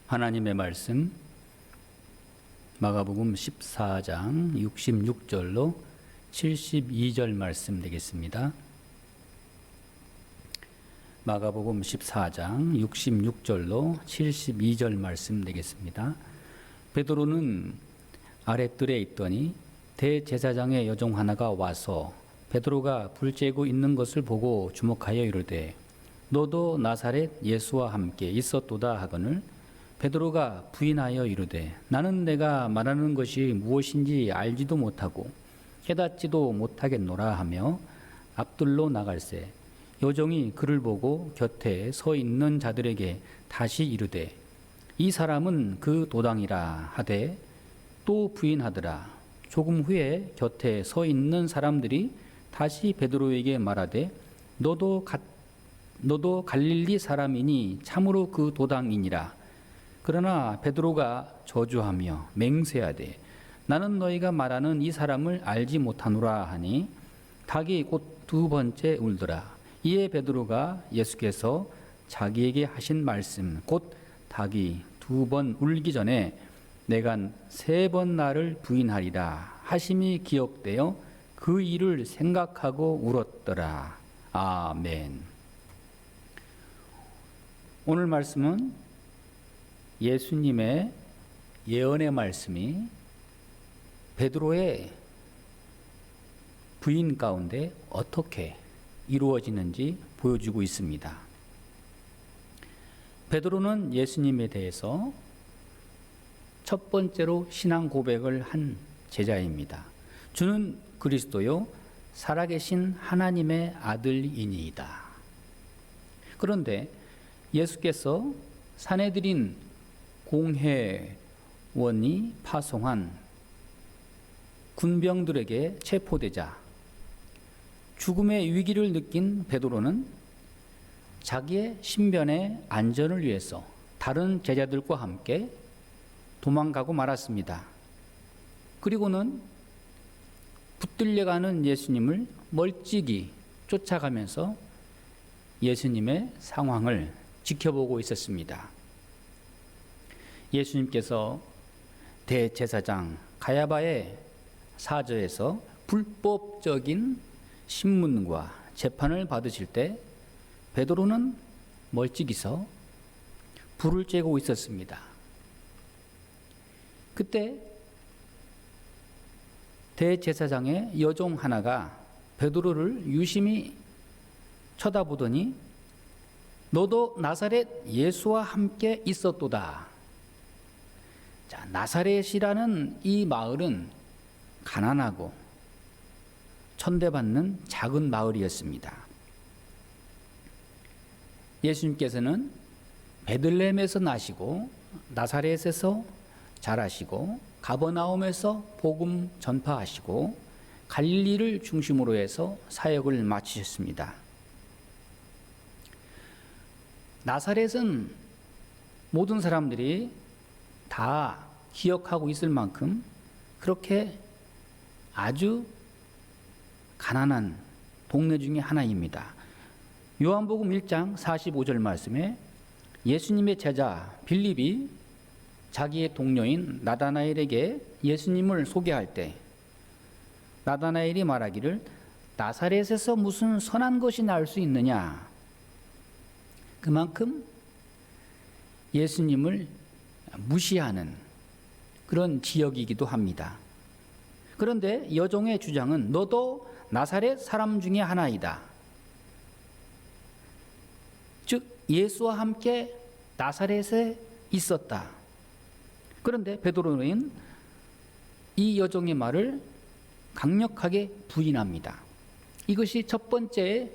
하나님의 말씀 마가복음 14장 66절로 72절 말씀 되겠습니다. 마가복음 14장 66절로 72절 말씀 되겠습니다. 베드로는 아랫뜰에 있더니 대제사장의 여종 하나가 와서 베드로가 불 쬐고 있는 것을 보고 주목하여 이르되 너도 나사렛 예수와 함께 있었도다 하거늘 베드로가 부인하여 이르되 나는 내가 말하는 것이 무엇인지 알지도 못하고 깨닫지도 못하겠노라 하며 앞뜰로 나갈새 여종이 그를 보고 곁에 서 있는 자들에게 다시 이르되 이 사람은 그 도당이라 하되 또 부인하더라. 조금 후에 곁에 서 있는 사람들이 다시 베드로에게 말하되 너도 갈릴리 사람이니 참으로 그 도당이니라. 그러나 베드로가 저주하며 맹세하되 나는 너희가 말하는 이 사람을 알지 못하노라 하니 닭이 곧 두 번째 울더라. 이에 베드로가 예수께서 자기에게 하신 말씀 곧 닭이 두 번 울기 전에 내가 세 번 나를 부인하리라 하심이 기억되어 그 일을 생각하고 울었더라. 아멘. 오늘 말씀은 예수님의 예언의 말씀이 베드로의 부인 가운데 어떻게 이루어지는지 보여주고 있습니다. 베드로는 예수님에 대해서 첫 번째로 신앙 고백을 한 제자입니다. 주는 그리스도요 살아계신 하나님의 아들이니이다. 그런데 예수께서 사내들인 공회원이 파송한 군병들에게 체포되자 죽음의 위기를 느낀 베드로는 자기의 신변의 안전을 위해서 다른 제자들과 함께 도망가고 말았습니다. 그리고는 붙들려가는 예수님을 멀찍이 쫓아가면서 예수님의 상황을 지켜보고 있었습니다. 예수님께서 대제사장 가야바의 사저에서 불법적인 신문과 재판을 받으실 때 베드로는 멀찍이서 불을 쬐고 있었습니다. 그때 대제사장의 여종 하나가 베드로를 유심히 쳐다보더니 너도 나사렛 예수와 함께 있었도다. 자, 나사렛이라는 이 마을은 가난하고 천대받는 작은 마을이었습니다. 예수님께서는 베들레헴에서 나시고 나사렛에서 자라시고 가버나움에서 복음 전파하시고 갈릴리를 중심으로 해서 사역을 마치셨습니다. 나사렛은 모든 사람들이 다 기억하고 있을 만큼 그렇게 아주 가난한 동네 중에 하나입니다. 요한복음 1장 45절 말씀에 예수님의 제자 빌립이 자기의 동료인 나다나엘에게 예수님을 소개할 때 나다나엘이 말하기를 나사렛에서 무슨 선한 것이 나올 수 있느냐. 그만큼 예수님을 무시하는 그런 지역이기도 합니다. 그런데 여종의 주장은 너도 나사렛 사람 중에 하나이다. 즉 예수와 함께 나사렛에 있었다. 그런데 베드로는 이 여종의 말을 강력하게 부인합니다. 이것이 첫 번째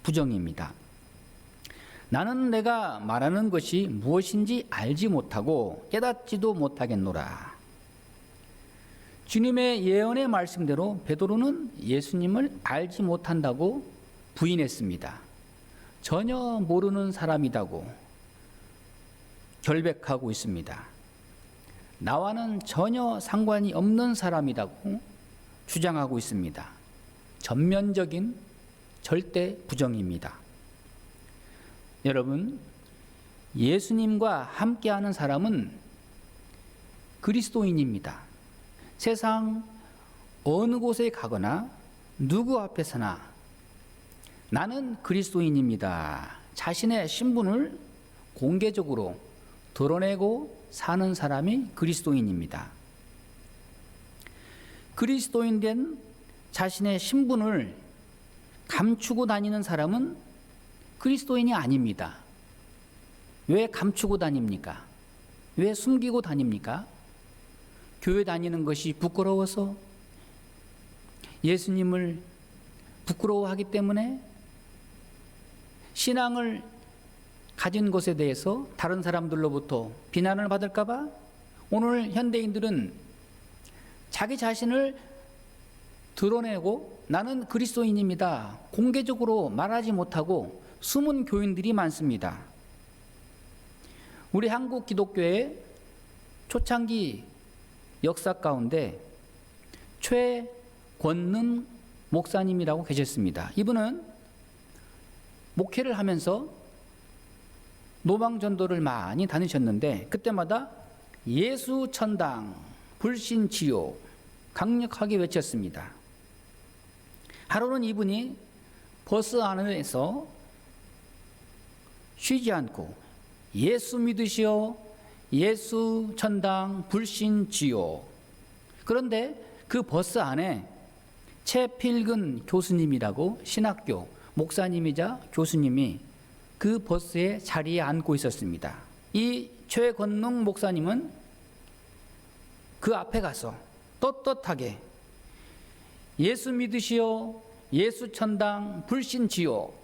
부정입니다. 나는 내가 말하는 것이 무엇인지 알지 못하고 깨닫지도 못하겠노라. 주님의 예언의 말씀대로 베드로는 예수님을 알지 못한다고 부인했습니다. 전혀 모르는 사람이라고 결백하고 있습니다. 나와는 전혀 상관이 없는 사람이라고 주장하고 있습니다. 전면적인 절대 부정입니다. 여러분, 예수님과 함께하는 사람은 그리스도인입니다. 세상 어느 곳에 가거나 누구 앞에서나 나는 그리스도인입니다. 자신의 신분을 공개적으로 드러내고 사는 사람이 그리스도인입니다. 그리스도인 된 자신의 신분을 감추고 다니는 사람은 그리스도인이 아닙니다. 왜 감추고 다닙니까? 왜 숨기고 다닙니까? 교회 다니는 것이 부끄러워서? 예수님을 부끄러워하기 때문에? 신앙을 가진 것에 대해서 다른 사람들로부터 비난을 받을까 봐? 오늘 현대인들은 자기 자신을 드러내고 나는 그리스도인입니다. 공개적으로 말하지 못하고 숨은 교인들이 많습니다. 우리 한국 기독교의 초창기 역사 가운데 최권능 목사님이라고 계셨습니다. 이분은 목회를 하면서 노방전도를 많이 다니셨는데 그때마다 예수 천당, 불신 지옥 강력하게 외쳤습니다. 하루는 이분이 버스 안에서 쉬지 않고 예수 믿으시오, 예수 천당, 불신 지옥. 그런데 그 버스 안에 최필근 교수님이라고 신학교 목사님이자 교수님이 그 버스의 자리에 앉고 있었습니다. 이 최권능 목사님은 그 앞에 가서 떳떳하게 예수 믿으시오, 예수 천당, 불신 지옥.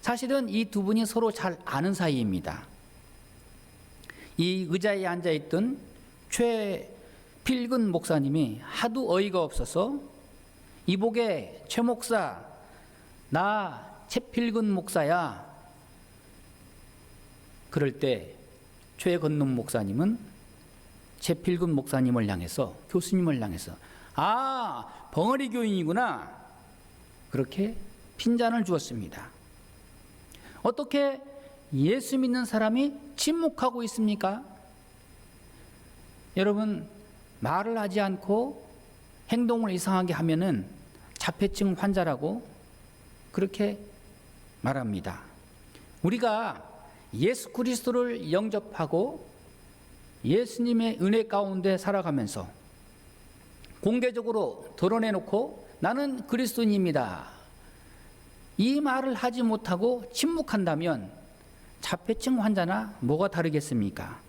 사실은 이 두 분이 서로 잘 아는 사이입니다. 이 의자에 앉아있던 최필근 목사님이 하도 어이가 없어서 이복에 최 목사, 나 최필근 목사야. 그럴 때 최건능 목사님은 최필근 목사님을 향해서, 교수님을 향해서 아, 벙어리 교인이구나, 그렇게 핀잔을 주었습니다. 어떻게 예수 믿는 사람이 침묵하고 있습니까? 여러분, 말을 하지 않고 행동을 이상하게 하면은 자폐증 환자라고 그렇게 말합니다. 우리가 예수 그리스도를 영접하고 예수님의 은혜 가운데 살아가면서 공개적으로 드러내놓고 나는 그리스도인입니다, 이 말을 하지 못하고 침묵한다면 자폐증 환자나 뭐가 다르겠습니까?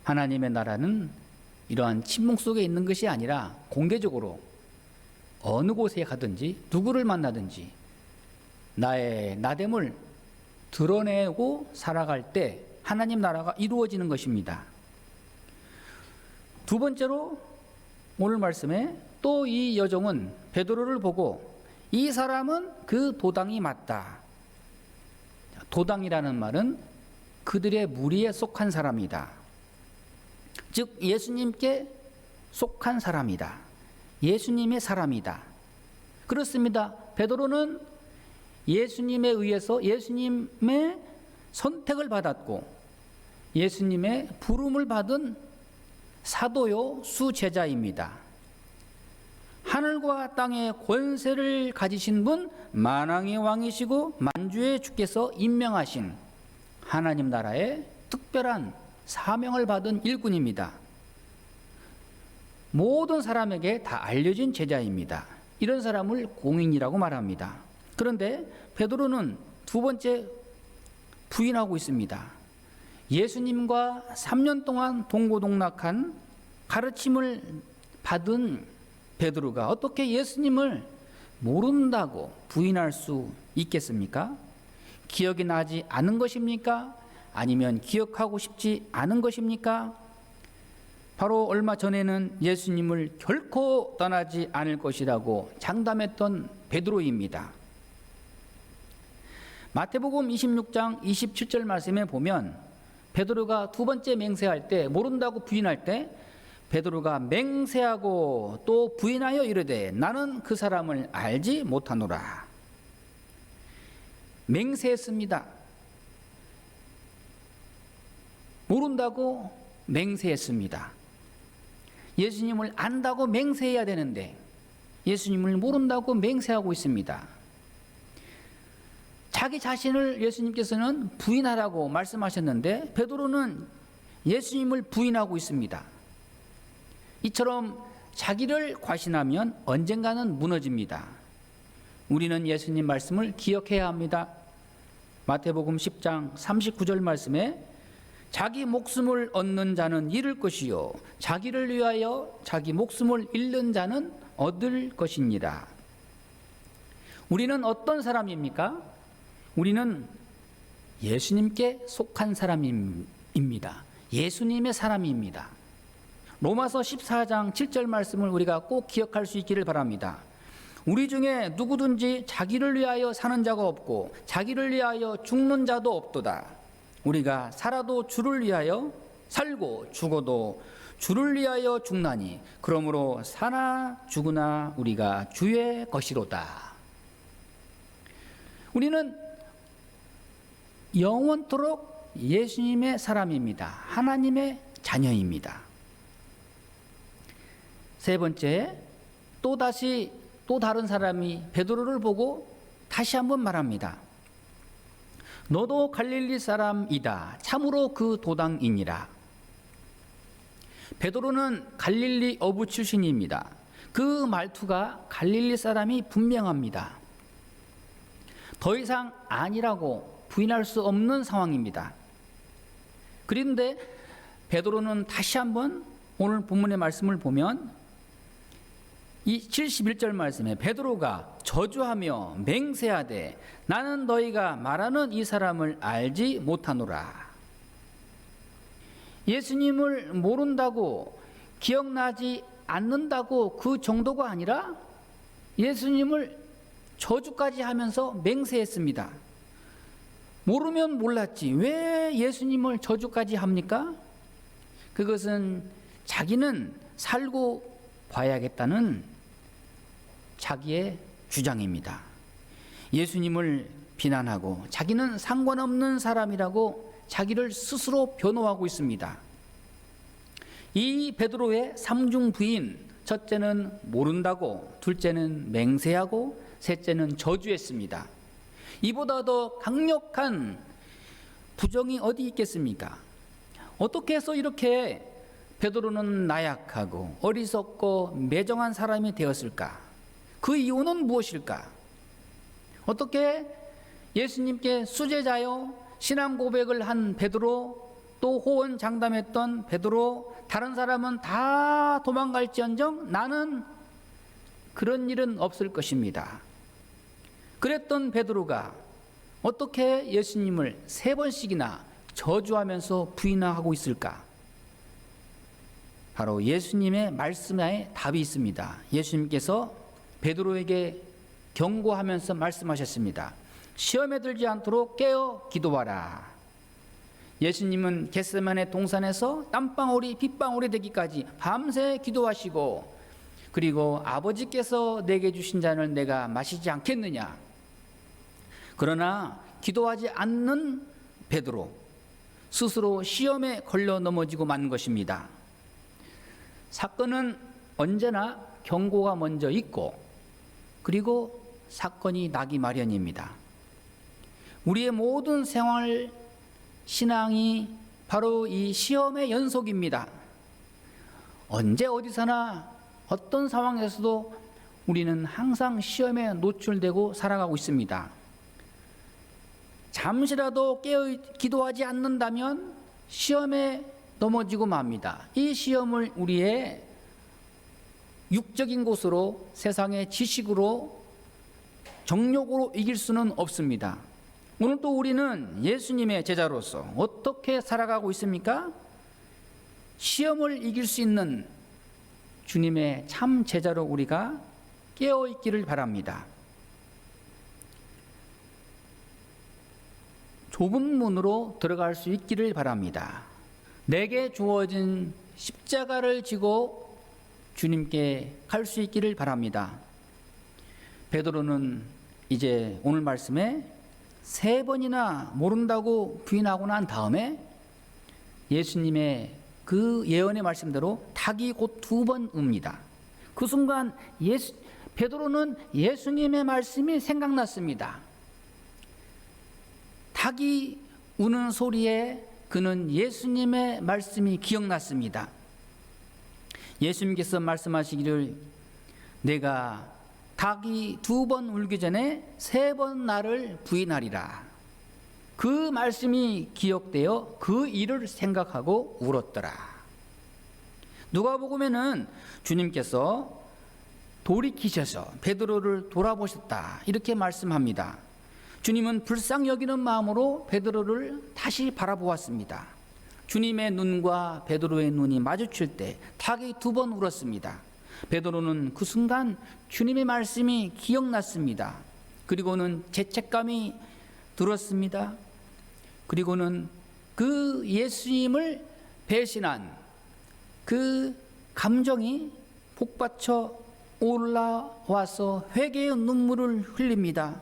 하나님의 나라는 이러한 침묵 속에 있는 것이 아니라 공개적으로 어느 곳에 가든지 누구를 만나든지 나의 나됨을 드러내고 살아갈 때 하나님 나라가 이루어지는 것입니다. 두 번째로 오늘 말씀에 또 이 여종은 베드로를 보고 이 사람은 그 도당이 맞다. 도당이라는 말은 그들의 무리에 속한 사람이다. 즉 예수님께 속한 사람이다. 예수님의 사람이다. 그렇습니다. 베드로는 예수님에 의해서 예수님의 선택을 받았고 예수님의 부름을 받은 사도요 수제자입니다. 하늘과 땅의 권세를 가지신 분, 만왕의 왕이시고 만주의 주께서 임명하신 하나님 나라의 특별한 사명을 받은 일꾼입니다. 모든 사람에게 다 알려진 제자입니다. 이런 사람을 공인이라고 말합니다. 그런데 베드로는 두 번째 부인하고 있습니다. 예수님과 3년 동안 동고동락한 가르침을 받은 베드로가 어떻게 예수님을 모른다고 부인할 수 있겠습니까? 기억이 나지 않은 것입니까? 아니면 기억하고 싶지 않은 것입니까? 바로 얼마 전에는 예수님을 결코 떠나지 않을 것이라고 장담했던 베드로입니다. 마태복음 26장 27절 말씀에 보면 베드로가 두 번째 맹세할 때, 모른다고 부인할 때 베드로가 맹세하고 또 부인하여 이르되 나는 그 사람을 알지 못하노라. 맹세했습니다. 모른다고 맹세했습니다. 예수님을 안다고 맹세해야 되는데 예수님을 모른다고 맹세하고 있습니다. 자기 자신을 예수님께서는 부인하라고 말씀하셨는데 베드로는 예수님을 부인하고 있습니다. 이처럼 자기를 과신하면 언젠가는 무너집니다. 우리는 예수님 말씀을 기억해야 합니다. 마태복음 10장 39절 말씀에 자기 목숨을 얻는 자는 잃을 것이요 자기를 위하여 자기 목숨을 잃는 자는 얻을 것이니라. 우리는 어떤 사람입니까? 우리는 예수님께 속한 사람입니다. 예수님의 사람입니다. 로마서 14장 7절 말씀을 우리가 꼭 기억할 수 있기를 바랍니다. 우리 중에 누구든지 자기를 위하여 사는 자가 없고 자기를 위하여 죽는 자도 없도다. 우리가 살아도 주를 위하여 살고 죽어도 주를 위하여 죽나니 그러므로 사나 죽으나 우리가 주의 것이로다. 우리는 영원토록 예수님의 사람입니다. 하나님의 자녀입니다. 세 번째, 또 다른 사람이 베드로를 보고 다시 한번 말합니다. 너도 갈릴리 사람이다. 참으로 그 도당이니라. 베드로는 갈릴리 어부 출신입니다. 그 말투가 갈릴리 사람이 분명합니다. 더 이상 아니라고 부인할 수 없는 상황입니다. 그런데 베드로는 다시 한번 오늘 본문의 말씀을 보면 이 71절 말씀에 베드로가 저주하며 맹세하되 나는 너희가 말하는 이 사람을 알지 못하노라. 예수님을 모른다고 기억나지 않는다고 그 정도가 아니라 예수님을 저주까지 하면서 맹세했습니다. 모르면 몰랐지 왜 예수님을 저주까지 합니까? 그것은 자기는 살고 봐야겠다는 자기의 주장입니다. 예수님을 비난하고 자기는 상관없는 사람이라고 자기를 스스로 변호하고 있습니다. 이 베드로의 삼중 부인, 첫째는 모른다고, 둘째는 맹세하고, 셋째는 저주했습니다. 이보다 더 강력한 부정이 어디 있겠습니까? 어떻게 해서 이렇게 베드로는 나약하고 어리석고 매정한 사람이 되었을까? 그 이유는 무엇일까? 어떻게 예수님께 수제자요 신앙 고백을 한 베드로, 또 호언장담했던 베드로, 다른 사람은 다 도망갈지언정 나는 그런 일은 없을 것입니다. 그랬던 베드로가 어떻게 예수님을 3번씩이나 저주하면서 부인하고 있을까? 바로 예수님의 말씀에 답이 있습니다. 예수님께서 베드로에게 경고하면서 말씀하셨습니다. 시험에 들지 않도록 깨어 기도하라. 예수님은 겟세마네 동산에서 땀방울이 빗방울이 되기까지 밤새 기도하시고, 그리고 아버지께서 내게 주신 잔을 내가 마시지 않겠느냐. 그러나 기도하지 않는 베드로, 스스로 시험에 걸려 넘어지고 만 것입니다. 사건은 언제나 경고가 먼저 있고, 그리고 사건이 나기 마련입니다. 우리의 모든 생활 신앙이 바로 이 시험의 연속입니다. 언제 어디서나 어떤 상황에서도 우리는 항상 시험에 노출되고 살아가고 있습니다. 잠시라도 깨어 기도하지 않는다면 시험에 넘어지고 맙니다. 이 시험을 우리의 육적인 것으로, 세상의 지식으로, 정욕으로 이길 수는 없습니다. 오늘 또 우리는 예수님의 제자로서 어떻게 살아가고 있습니까? 시험을 이길 수 있는 주님의 참 제자로 우리가 깨어 있기를 바랍니다. 좁은 문으로 들어갈 수 있기를 바랍니다. 내게 주어진 십자가를 지고 주님께 갈 수 있기를 바랍니다. 베드로는 이제 오늘 말씀에 3번이나 모른다고 부인하고 난 다음에 예수님의 그 예언의 말씀대로 닭이 곧 2번 웁니다. 그 순간 베드로는 예수님의 말씀이 생각났습니다. 닭이 우는 소리에 그는 예수님의 말씀이 기억났습니다. 예수님께서 말씀하시기를 내가 닭이 2번 울기 전에 3번 나를 부인하리라. 그 말씀이 기억되어 그 일을 생각하고 울었더라. 누가복음에는 주님께서 돌이키셔서 베드로를 돌아보셨다 이렇게 말씀합니다. 주님은 불쌍히 여기는 마음으로 베드로를 다시 바라보았습니다. 주님의 눈과 베드로의 눈이 마주칠 때 닭이 2번 울었습니다. 베드로는 그 순간 주님의 말씀이 기억났습니다. 그리고는 죄책감이 들었습니다. 그리고는 그 예수님을 배신한 그 감정이 복받쳐 올라와서 회개의 눈물을 흘립니다.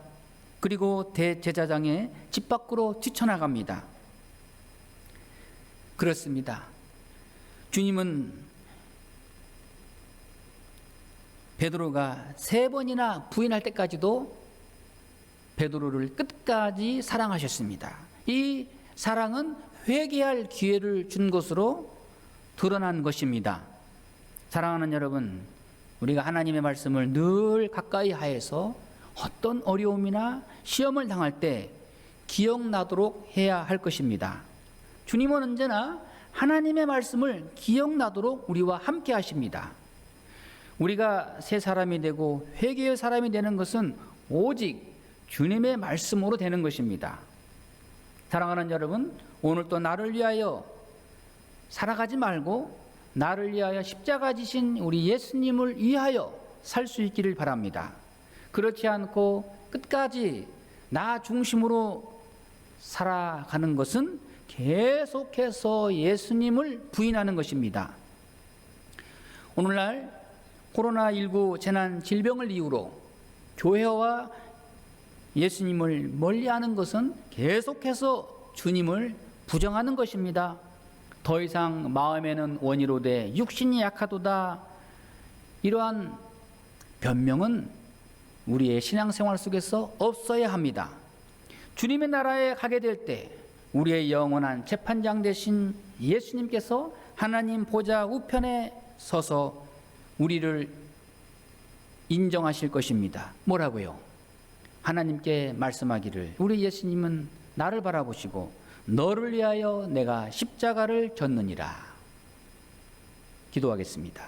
그리고 대제사장의 집 밖으로 뛰쳐나갑니다. 그렇습니다. 주님은 베드로가 3번이나 부인할 때까지도 베드로를 끝까지 사랑하셨습니다. 이 사랑은 회개할 기회를 준 것으로 드러난 것입니다. 사랑하는 여러분, 우리가 하나님의 말씀을 늘 가까이 하여서 어떤 어려움이나 시험을 당할 때 기억나도록 해야 할 것입니다. 주님은 언제나 하나님의 말씀을 기억나도록 우리와 함께 하십니다. 우리가 새 사람이 되고 회개의 사람이 되는 것은 오직 주님의 말씀으로 되는 것입니다. 사랑하는 여러분, 오늘 또 나를 위하여 살아가지 말고 나를 위하여 십자가 지신 우리 예수님을 위하여 살 수 있기를 바랍니다. 그렇지 않고 끝까지 나 중심으로 살아가는 것은 계속해서 예수님을 부인하는 것입니다. 오늘날 코로나19 재난 질병을 이유로 교회와 예수님을 멀리하는 것은 계속해서 주님을 부정하는 것입니다. 더 이상 마음에는 원이로되 육신이 약하도다. 이러한 변명은 우리의 신앙생활 속에서 없어야 합니다. 주님의 나라에 가게 될 때 우리의 영원한 재판장 되신 예수님께서 하나님 보좌 우편에 서서 우리를 인정하실 것입니다. 뭐라고요? 하나님께 말씀하기를 우리 예수님은 나를 바라보시고 너를 위하여 내가 십자가를 졌느니라. 기도하겠습니다.